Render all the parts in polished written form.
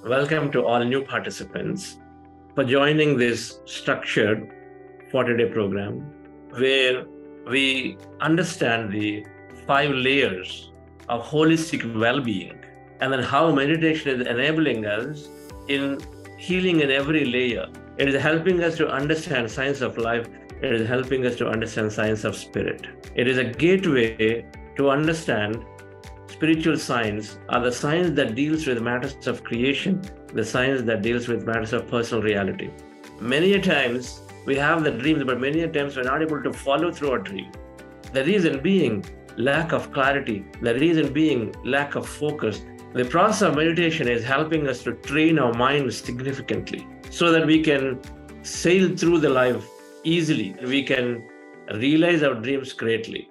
Welcome to all new participants for joining this structured 40-day program where we understand the 5 layers of holistic well-being and then how meditation is enabling us in healing in every layer. It is helping us to understand science of life. It is helping us to understand science of spirit. It is a gateway to understand spiritual science, or the science that deals with matters of creation, the science that deals with matters of personal reality. Many a times we have the dreams, but many a times we're not able to follow through our dream. The reason being lack of clarity, the reason being lack of focus. The process of meditation is helping us to train our mind significantly so that we can sail through the life easily. We can realize our dreams greatly.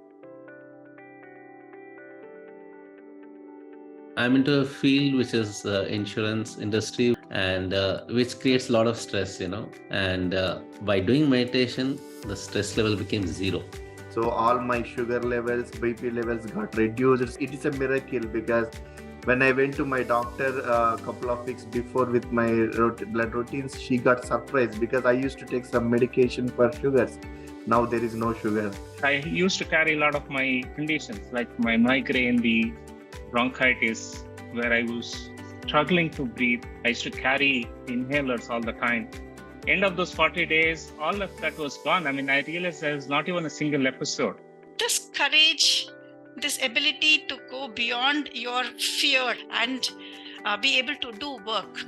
I'm into a field which is insurance industry, and which creates a lot of stress, and by doing meditation, the stress level became 0. So all my sugar levels, BP levels got reduced. It is a miracle because when I went to my doctor a couple of weeks before with my blood routines, she got surprised because I used to take some medication for sugars. Now there is no sugar. I used to carry a lot of my conditions like my migraine, the bronchitis, where I was struggling to breathe. I used to carry inhalers all the time. End of those 40 days, all of that was gone. I realized there was not even a single episode. This courage, this ability to go beyond your fear and be able to do work,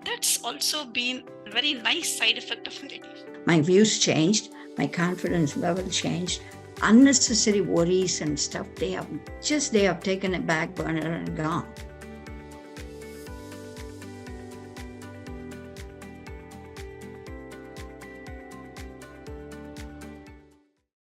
that's also been a very nice side effect of meditation. My views changed, my confidence level changed. Unnecessary worries and stuff, they have taken a back burner and gone.